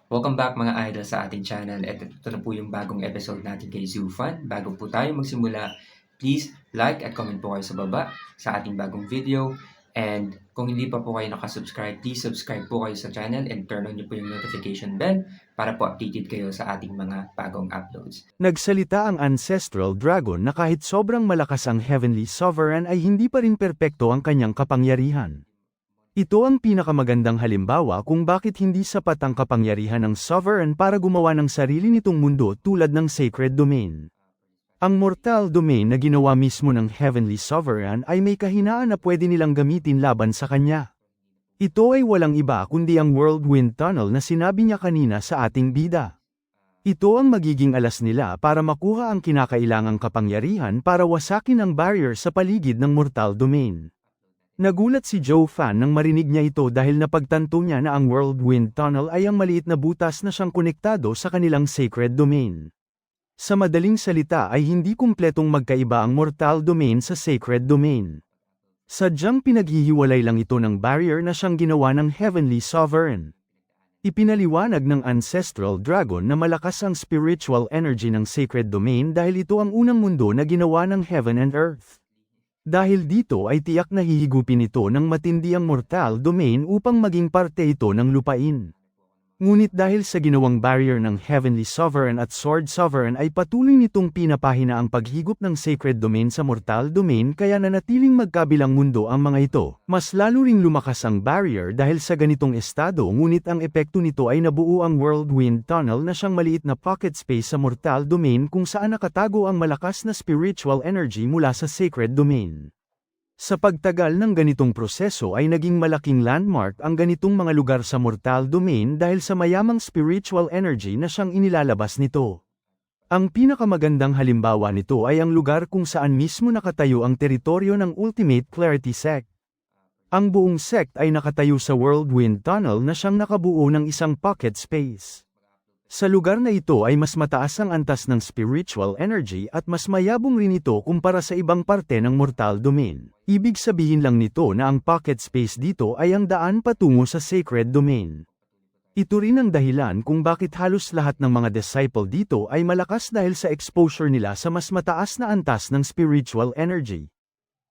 Welcome back mga idol sa ating channel at ito na po yung bagong episode natin kay ZooFun. Bago po tayo magsimula, please like at comment po kayo sa baba sa ating bagong video. And kung hindi pa po kayo nakasubscribe, please subscribe po kayo sa channel and turn on niyo po yung notification bell para po updated kayo sa ating mga bagong uploads. Nagsalita ang ancestral dragon na kahit sobrang malakas ang heavenly sovereign ay hindi pa rin perpekto ang kanyang kapangyarihan. Ito ang pinakamagandang halimbawa kung bakit hindi sapat ang kapangyarihan ng sovereign para gumawa ng sarili nitong mundo tulad ng sacred domain. Ang mortal domain na ginawa mismo ng heavenly sovereign ay may kahinaan na pwede nilang gamitin laban sa kanya. Ito ay walang iba kundi ang whirlwind tunnel na sinabi niya kanina sa ating bida. Ito ang magiging alas nila para makuha ang kinakailangang kapangyarihan para wasakin ang barrier sa paligid ng mortal domain. Nagulat si Joe Fan nang marinig niya ito dahil napagtanto niya na ang whirlwind tunnel ay ang maliit na butas na siyang konektado sa kanilang sacred domain. Sa madaling salita ay hindi kumpletong magkaiba ang mortal domain sa sacred domain. Sadyang pinaghihiwalay lang ito ng barrier na siyang ginawa ng heavenly sovereign. Ipinaliwanag ng ancestral dragon na malakas ang spiritual energy ng sacred domain dahil ito ang unang mundo na ginawa ng heaven and earth. Dahil dito ay tiyak na hihigupin ito ng matindi ang mortal domain upang maging parte ito ng lupain. Ngunit dahil sa ginawang barrier ng Heavenly Sovereign at Sword Sovereign ay patuloy nitong pinapahina ang paghigop ng Sacred Domain sa Mortal Domain kaya nanatiling magkabilang mundo ang mga ito. Mas lalo ring lumakas ang barrier dahil sa ganitong estado ngunit ang epekto nito ay nabuo ang Whirlwind Tunnel na siyang maliit na pocket space sa Mortal Domain kung saan nakatago ang malakas na spiritual energy mula sa Sacred Domain. Sa pagtagal ng ganitong proseso ay naging malaking landmark ang ganitong mga lugar sa mortal domain dahil sa mayamang spiritual energy na siyang inilalabas nito. Ang pinakamagandang halimbawa nito ay ang lugar kung saan mismo nakatayo ang teritoryo ng Ultimate Clarity Sect. Ang buong sect ay nakatayo sa Whirlwind Tunnel na siyang nakabuo ng isang pocket space. Sa lugar na ito ay mas mataas ang antas ng spiritual energy at mas mayabong rin ito kumpara sa ibang parte ng mortal domain. Ibig sabihin lang nito na ang pocket space dito ay ang daan patungo sa sacred domain. Ito rin ang dahilan kung bakit halos lahat ng mga disciple dito ay malakas dahil sa exposure nila sa mas mataas na antas ng spiritual energy.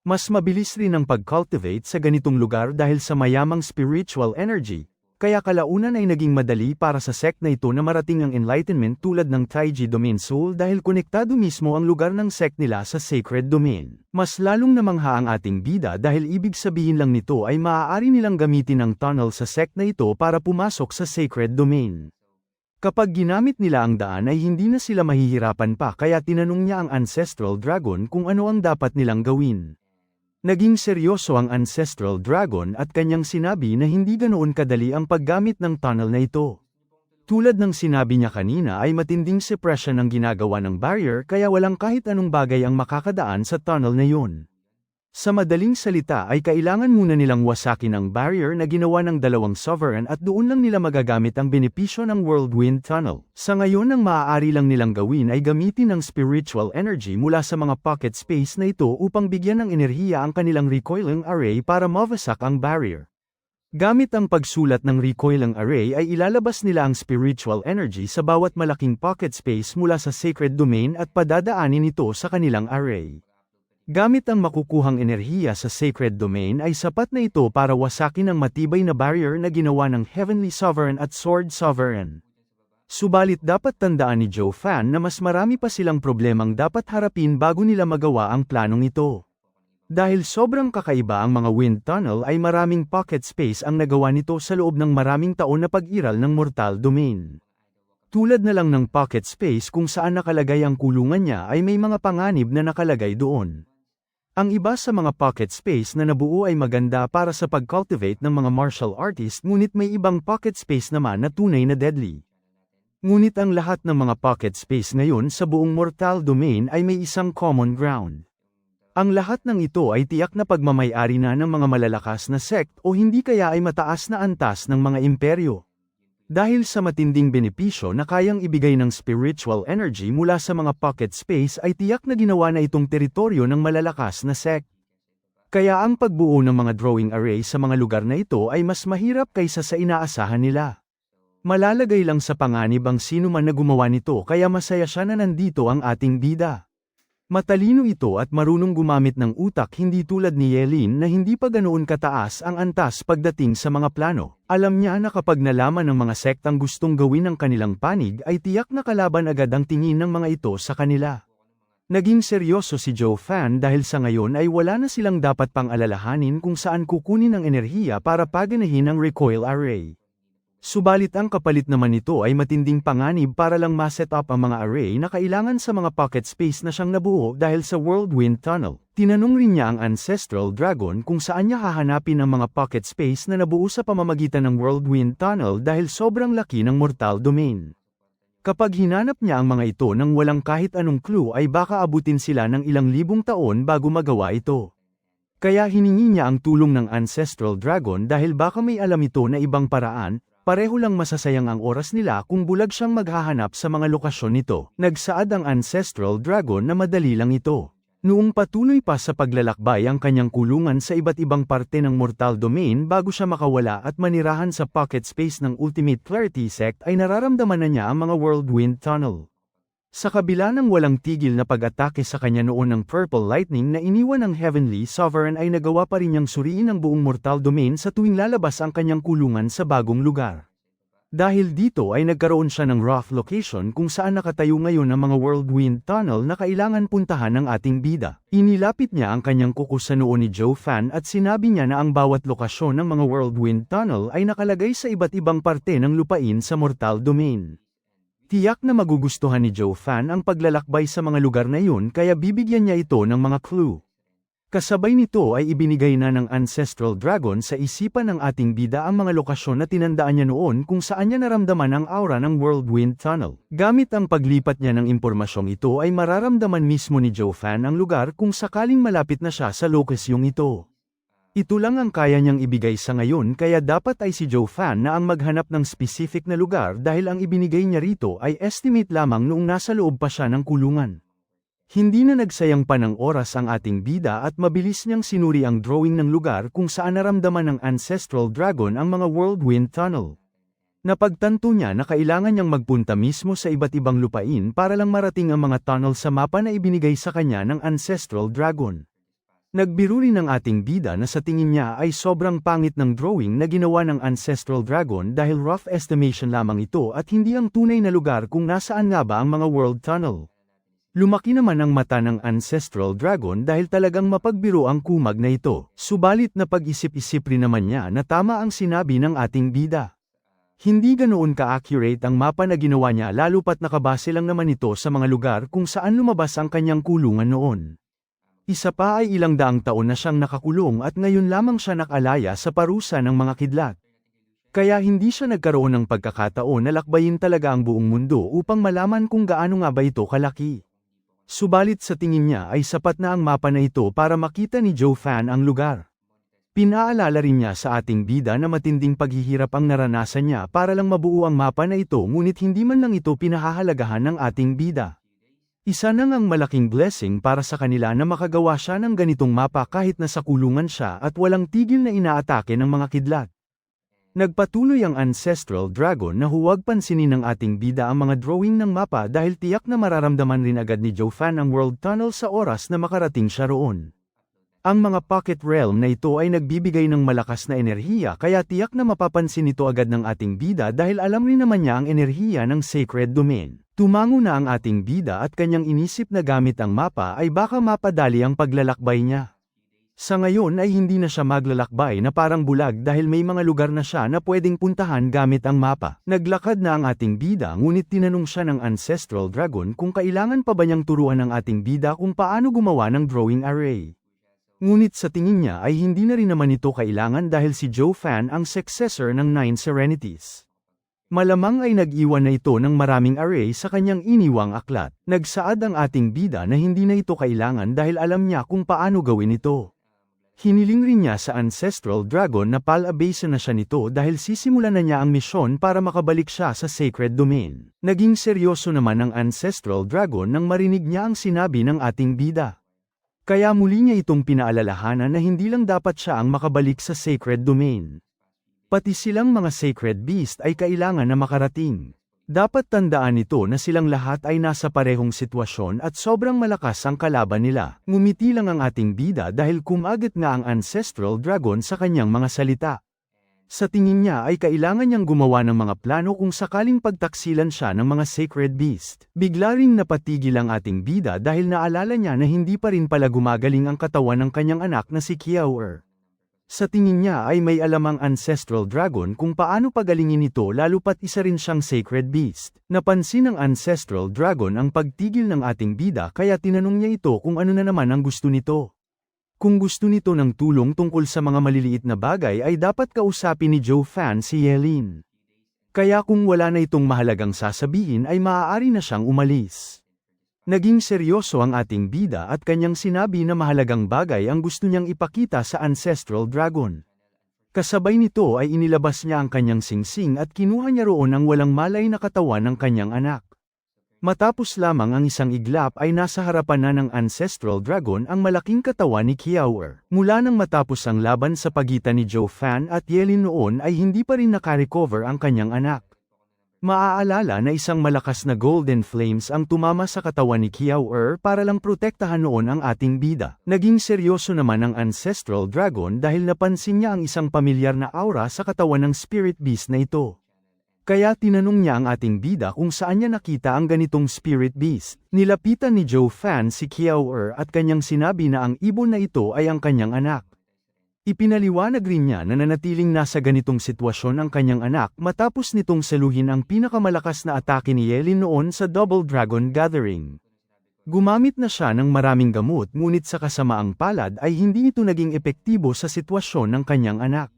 Mas mabilis rin ang pag-cultivate sa ganitong lugar dahil sa mayamang spiritual energy. Kaya kalaunan ay naging madali para sa sect na ito na marating ang enlightenment tulad ng Taiji Domain Soul dahil konektado mismo ang lugar ng sect nila sa sacred domain. Mas lalong namangha ang ating bida dahil ibig sabihin lang nito ay maaari nilang gamitin ang tunnel sa sect na ito para pumasok sa sacred domain. Kapag ginamit nila ang daan ay hindi na sila mahihirapan pa kaya tinanong niya ang ancestral dragon kung ano ang dapat nilang gawin. Naging seryoso ang ancestral dragon at kanyang sinabi na hindi ganoon kadali ang paggamit ng tunnel na ito. Tulad ng sinabi niya kanina ay matinding suppression ang ginagawa ng barrier kaya walang kahit anong bagay ang makakadaan sa tunnel na yun. Sa madaling salita ay kailangan muna nilang wasakin ang barrier na ginawa ng dalawang sovereign at doon lang nila magagamit ang benepisyo ng Whirlwind Tunnel. Sa ngayon ang maaari lang nilang gawin ay gamitin ang spiritual energy mula sa mga pocket space na ito upang bigyan ng enerhiya ang kanilang recoiling array para mawasak ang barrier. Gamit ang pagsulat ng recoiling array ay ilalabas nila ang spiritual energy sa bawat malaking pocket space mula sa sacred domain at padadaanin ito sa kanilang array. Gamit ang makukuhang enerhiya sa sacred domain ay sapat na ito para wasakin ang matibay na barrier na ginawa ng Heavenly Sovereign at Sword Sovereign. Subalit dapat tandaan ni Joe Fan na mas marami pa silang problemang dapat harapin bago nila magawa ang planong ito. Dahil sobrang kakaiba ang mga wind tunnel ay maraming pocket space ang nagawa nito sa loob ng maraming taon na pag-iral ng mortal domain. Tulad na lang ng pocket space kung saan nakalagay ang kulungan niya ay may mga panganib na nakalagay doon. Ang iba sa mga pocket space na nabuo ay maganda para sa pag-cultivate ng mga martial artist ngunit may ibang pocket space naman na tunay na deadly. Ngunit ang lahat ng mga pocket space ngayon sa buong mortal domain ay may isang common ground. Ang lahat ng ito ay tiyak na pagmamay-ari na ng mga malalakas na sect o hindi kaya ay mataas na antas ng mga imperyo. Dahil sa matinding benepisyo na kayang ibigay ng spiritual energy mula sa mga pocket space ay tiyak na ginawa na itong teritoryo ng malalakas na sect. Kaya ang pagbuo ng mga drawing array sa mga lugar na ito ay mas mahirap kaysa sa inaasahan nila. Malalagay lang sa panganib ang sino man na gumawa nito kaya masaya siya na nandito ang ating bida. Matalino ito at marunong gumamit ng utak hindi tulad ni Yelin na hindi pa ganoon kataas ang antas pagdating sa mga plano. Alam niya na kapag nalaman ng mga sektang gustong gawin ang kanilang panig ay tiyak na kalaban agad ang tingin ng mga ito sa kanila. Naging seryoso si Joe Fan dahil sa ngayon ay wala na silang dapat pang alalahanin kung saan kukunin ang enerhiya para paganahin ang recoil array. Subalit ang kapalit naman nito ay matinding panganib para lang ma-set up ang mga array na kailangan sa mga pocket space na siyang nabuo dahil sa Whirlwind Tunnel. Tinanong rin niya ang Ancestral Dragon kung saan niya hahanapin ang mga pocket space na nabuo sa pamamagitan ng Whirlwind Tunnel dahil sobrang laki ng Mortal Domain. Kapag hinanap niya ang mga ito nang walang kahit anong clue ay baka abutin sila ng ilang libong taon bago magawa ito. Kaya hiningi niya ang tulong ng Ancestral Dragon dahil baka may alam ito na ibang paraan. Pareho lang masasayang ang oras nila kung bulag siyang maghahanap sa mga lokasyon nito. Nagsaad ang Ancestral Dragon na madali lang ito. Noong patuloy pa sa paglalakbay ang kanyang kulungan sa iba't ibang parte ng Mortal Domain bago siya makawala at manirahan sa pocket space ng Ultimate Clarity Sect ay nararamdaman na niya ang mga Whirlwind Tunnel. Sa kabila ng walang tigil na pag-atake sa kanya noon ng Purple Lightning na iniwan ng Heavenly Sovereign ay nagawa pa rin niyang suriin ang buong Mortal Domain sa tuwing lalabas ang kanyang kulungan sa bagong lugar. Dahil dito ay nagkaroon siya ng rough location kung saan nakatayo ngayon ang mga Whirlwind Tunnel na kailangan puntahan ng ating bida. Inilapit niya ang kanyang kuko sa noo ni Joe Fan at sinabi niya na ang bawat lokasyon ng mga Whirlwind Tunnel ay nakalagay sa iba't ibang parte ng lupain sa Mortal Domain. Tiyak na magugustuhan ni Joe Fan ang paglalakbay sa mga lugar na yun kaya bibigyan niya ito ng mga clue. Kasabay nito ay ibinigay na ng Ancestral Dragon sa isipan ng ating bida ang mga lokasyon na tinandaan niya noon kung saan niya naramdaman ang aura ng Whirlwind Tunnel. Gamit ang paglipat niya ng impormasyong ito ay mararamdaman mismo ni Joe Fan ang lugar kung sakaling malapit na siya sa lokasyong ito. Ito lang ang kaya niyang ibigay sa ngayon kaya dapat ay si Joe Fan na ang maghanap ng specific na lugar dahil ang ibinigay niya rito ay estimate lamang noong nasa loob pa siya ng kulungan. Hindi na nagsayang pa ng oras ang ating bida at mabilis niyang sinuri ang drawing ng lugar kung saan naramdaman ng Ancestral Dragon ang mga Whirlwind Tunnel. Napagtanto niya na kailangan niyang magpunta mismo sa iba't ibang lupain para lang marating ang mga tunnel sa mapa na ibinigay sa kanya ng Ancestral Dragon. Nagbiro rin ng ating bida na sa tingin niya ay sobrang pangit ng drawing na ginawa ng Ancestral Dragon dahil rough estimation lamang ito at hindi ang tunay na lugar kung nasaan nga ba ang mga World Tunnel. Lumaki naman ang mata ng Ancestral Dragon dahil talagang mapagbiro ang kumag na ito. Subalit na pag-isip-isip rin naman niya na tama ang sinabi ng ating bida. Hindi ganoon ka-accurate ang mapa na ginawa niya lalo pat nakabase lang naman ito sa mga lugar kung saan lumabas ang kanyang kulungan noon. Isa pa ay ilang daang taon na siyang nakakulong at ngayon lamang siya nakalaya sa parusa ng mga kidlat. Kaya hindi siya nagkaroon ng pagkakataon na lakbayin talaga ang buong mundo upang malaman kung gaano nga ba ito kalaki. Subalit sa tingin niya ay sapat na ang mapa na ito para makita ni Joe Fan ang lugar. Pinaalala rin niya sa ating bida na matinding paghihirap ang naranasan niya para lang mabuo ang mapa na ito ngunit hindi man lang ito pinahahalagahan ng ating bida. Isa na ngang malaking blessing para sa kanila na makagawa siya ng ganitong mapa kahit nasa kulungan siya at walang tigil na inaatake ng mga kidlat. Nagpatuloy ang Ancestral Dragon na huwag pansinin ng ating bida ang mga drawing ng mapa dahil tiyak na mararamdaman rin agad ni Joe Fan ang World Tunnel sa oras na makarating siya roon. Ang mga pocket realm na ito ay nagbibigay ng malakas na enerhiya kaya tiyak na mapapansin ito agad ng ating bida dahil alam rin naman niya ang enerhiya ng Sacred Domain. Tumango na ang ating bida at kanyang inisip na gamit ang mapa ay baka mapadali ang paglalakbay niya. Sa ngayon ay hindi na siya maglalakbay na parang bulag dahil may mga lugar na siya na pwedeng puntahan gamit ang mapa. Naglakad na ang ating bida ngunit tinanong siya ng Ancestral Dragon kung kailangan pa ba niyang turuan ang ating bida kung paano gumawa ng drawing array. Ngunit sa tingin niya ay hindi na rin naman ito kailangan dahil si Joe Fan ang successor ng Nine Serenities. Malamang ay nag-iwan na ito ng maraming array sa kanyang iniwang aklat. Nagsaad ang ating bida na hindi na ito kailangan dahil alam niya kung paano gawin ito. Hiniling rin niya sa Ancestral Dragon na palabasan na siya nito dahil sisimulan na niya ang misyon para makabalik siya sa Sacred Domain. Naging seryoso naman ang Ancestral Dragon nang marinig niya ang sinabi ng ating bida. Kaya muli niya itong pinaalalahanan na hindi lang dapat siya ang makabalik sa Sacred Domain. Pati silang mga sacred beast ay kailangan na makarating. Dapat tandaan nito na silang lahat ay nasa parehong sitwasyon at sobrang malakas ang kalaban nila. Ngumiti lang ang ating bida dahil kumagit nga ang ancestral dragon sa kanyang mga salita. Sa tingin niya ay kailangan niyang gumawa ng mga plano kung sakaling pagtaksilan siya ng mga sacred beast. Bigla ring napatigil ang ating bida dahil naalala niya na hindi pa rin pala gumagaling ang katawan ng kanyang anak na si Kiaur. Sa tingin niya ay may alam ang ancestral dragon kung paano pagalingin ito lalo pat isa rin siyang sacred beast. Napansin ng ancestral dragon ang pagtigil ng ating bida kaya tinanong niya ito kung ano na naman ang gusto nito. Kung gusto nito ng tulong tungkol sa mga maliliit na bagay ay dapat kausapin ni Joe Fan si Yelin. Kaya kung wala na itong mahalagang sasabihin ay maaari na siyang umalis. Naging seryoso ang ating bida at kanyang sinabi na mahalagang bagay ang gusto niyang ipakita sa ancestral dragon. Kasabay nito ay inilabas niya ang kanyang singsing at kinuha niya roon ang walang malay na katawan ng kanyang anak. Matapos lamang ang isang iglap ay nasa harapan na ng ancestral dragon ang malaking katawan ni Kiaur. Mula nang matapos ang laban sa pagitan ni Joe Fan at Yelin noon ay hindi pa rin nakarecover ang kanyang anak. Maaalala na isang malakas na golden flames ang tumama sa katawan ni Kiaur para lang protektahan noon ang ating bida. Naging seryoso naman ang ancestral dragon dahil napansin niya ang isang pamilyar na aura sa katawan ng spirit beast na ito. Kaya tinanong niya ang ating bida kung saan niya nakita ang ganitong spirit beast. Nilapitan ni Joe Fan si Kiaur at kanyang sinabi na ang ibon na ito ay ang kanyang anak. Ipinaliwanag rin niya na nanatiling nasa ganitong sitwasyon ang kanyang anak matapos nitong saluhin ang pinakamalakas na atake ni Yelin noon sa Double Dragon Gathering. Gumamit na siya ng maraming gamot ngunit sa kasamaang palad ay hindi ito naging epektibo sa sitwasyon ng kanyang anak.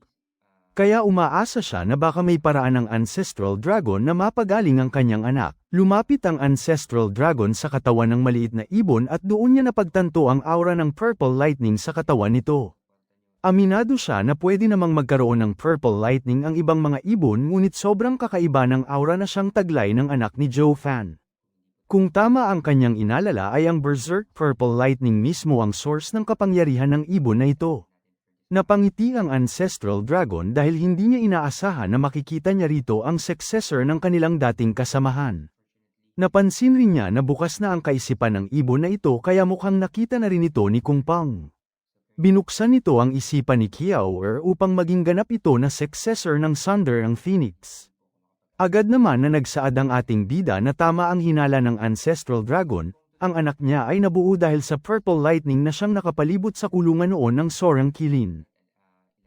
Kaya umaasa siya na baka may paraan ng ancestral dragon na mapagaling ang kanyang anak. Lumapit ang ancestral dragon sa katawan ng maliit na ibon at doon niya napagtanto ang aura ng purple lightning sa katawan nito. Aminado siya na pwede namang magkaroon ng purple lightning ang ibang mga ibon ngunit sobrang kakaiba ng aura na siyang taglay ng anak ni Joe Fan. Kung tama ang kanyang inalala ay ang berserk purple lightning mismo ang source ng kapangyarihan ng ibon na ito. Napangiti ang ancestral dragon dahil hindi niya inaasahan na makikita niya rito ang successor ng kanilang dating kasamahan. Napansin rin niya na bukas na ang kaisipan ng ibon na ito kaya mukhang nakita na rin ito ni Kung Pang. Binuksan nito ang isipan ni Kiaur upang maging ganap ito na successor ng Sunder ang Phoenix. Agad naman na nagsaad ang ating bida na tama ang hinala ng ancestral dragon, ang anak niya ay nabuo dahil sa purple lightning na siyang nakapalibot sa kulungan noon ng Sorang Kilin.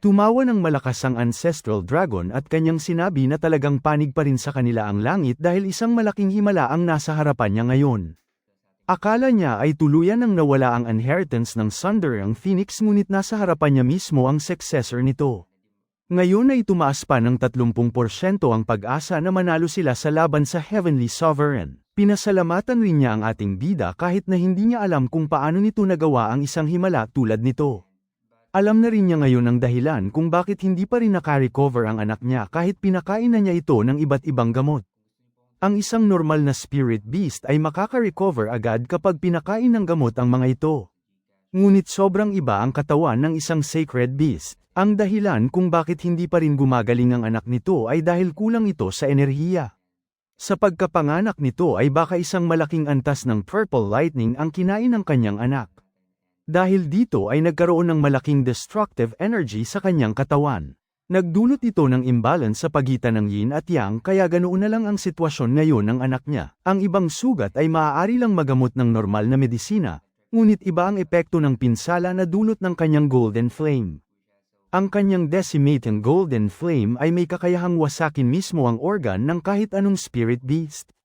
Tumawa ng malakas ang ancestral dragon at kanyang sinabi na talagang panig pa rin sa kanila ang langit dahil isang malaking himala ang nasa harapan niya ngayon. Akala niya ay tuluyan nang nawala ang inheritance ng Sunder ang Phoenix ngunit nasa harapan niya mismo ang successor nito. Ngayon ay tumaas pa ng 30% ang pag-asa na manalo sila sa laban sa Heavenly Sovereign. Pinasalamatan rin niya ang ating bida kahit na hindi niya alam kung paano nito nagawa ang isang himala tulad nito. Alam na rin niya ngayon ang dahilan kung bakit hindi pa rin nakarecover ang anak niya kahit pinakain na niya ito ng iba't ibang gamot. Ang isang normal na spirit beast ay makaka-recover agad kapag pinakain ng gamot ang mga ito. Ngunit sobrang iba ang katawan ng isang sacred beast. Ang dahilan kung bakit hindi pa rin gumagaling ang anak nito ay dahil kulang ito sa enerhiya. Sa pagkapanganak nito ay baka isang malaking antas ng purple lightning ang kinain ng kanyang anak. Dahil dito ay nagkaroon ng malaking destructive energy sa kanyang katawan. Nagdulot ito ng imbalance sa pagitan ng yin at yang kaya ganoon na lang ang sitwasyon ngayon ng anak niya. Ang ibang sugat ay maaari lang magamot ng normal na medisina, ngunit iba ang epekto ng pinsala na dulot ng kanyang golden flame. Ang kanyang decimating golden flame ay may kakayahang wasakin mismo ang organ ng kahit anong spirit beast.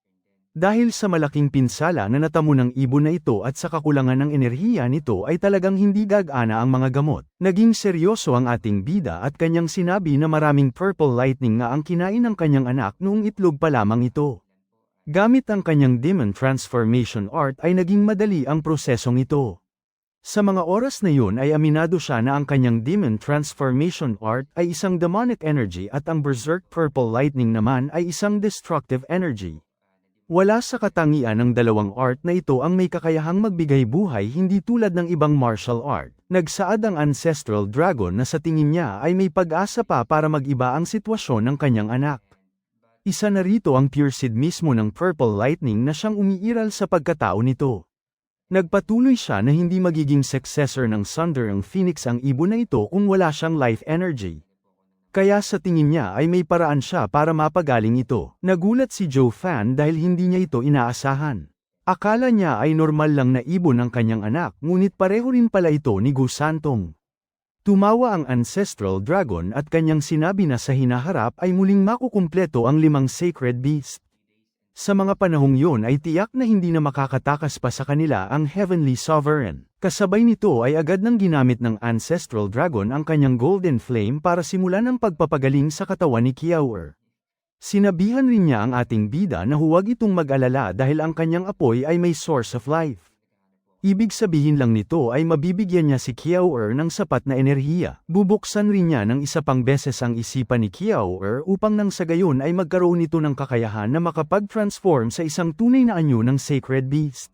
Dahil sa malaking pinsala na natamo ng ibon na ito at sa kakulangan ng enerhiya nito ay talagang hindi gagana ang mga gamot. Naging seryoso ang ating bida at kanyang sinabi na maraming purple lightning nga ang kinain ng kanyang anak noong itlog pa lamang ito. Gamit ang kanyang demon transformation art ay naging madali ang prosesong ito. Sa mga oras na yun ay aminado siya na ang kanyang demon transformation art ay isang demonic energy at ang berserk purple lightning naman ay isang destructive energy. Wala sa katangian ng dalawang art na ito ang may kakayahang magbigay buhay hindi tulad ng ibang martial art. Nagsaad ang ancestral dragon na sa tingin niya ay may pag-asa pa para mag-iba ang sitwasyon ng kanyang anak. Isa na rito ang pure seed mismo ng Purple Lightning na siyang umiiral sa pagkatao nito. Nagpatuloy siya na hindi magiging successor ng Thunder ang Phoenix ang ibon na ito kung wala siyang life energy. Kaya sa tingin niya ay may paraan siya para mapagaling ito. Nagulat si Joe Fan dahil hindi niya ito inaasahan. Akala niya ay normal lang na ibon ang kanyang anak, ngunit pareho rin pala ito ni Gu Santong. Tumawa ang ancestral dragon at kanyang sinabi na sa hinaharap ay muling makukumpleto ang 5 sacred beast. Sa mga panahong yun ay tiyak na hindi na makakatakas pa sa kanila ang Heavenly Sovereign. Kasabay nito ay agad nang ginamit ng ancestral dragon ang kanyang golden flame para simulan ang pagpapagaling sa katawan ni Kiaur. Sinabihan rin niya ang ating bida na huwag itong mag-alala dahil ang kanyang apoy ay may source of life. Ibig sabihin lang nito ay mabibigyan niya si Kiaur ng sapat na enerhiya. Bubuksan rin niya ng isa pang beses ang isipan ni Kiaur upang nang sa gayon ay magkaroon ito ng kakayahan na makapag-transform sa isang tunay na anyo ng sacred beast.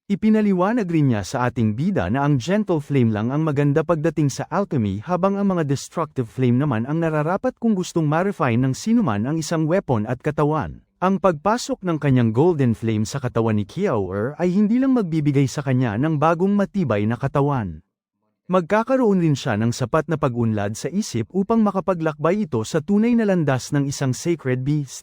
Ipinaliwanag rin niya sa ating bida na ang gentle flame lang ang maganda pagdating sa alchemy habang ang mga destructive flame naman ang nararapat kung gustong ma-refine ng sinuman ang isang weapon at katawan. Ang pagpasok ng kanyang golden flame sa katawan ni Kiaur ay hindi lang magbibigay sa kanya ng bagong matibay na katawan. Magkakaroon rin siya ng sapat na pag-unlad sa isip upang makapaglakbay ito sa tunay na landas ng isang sacred beast.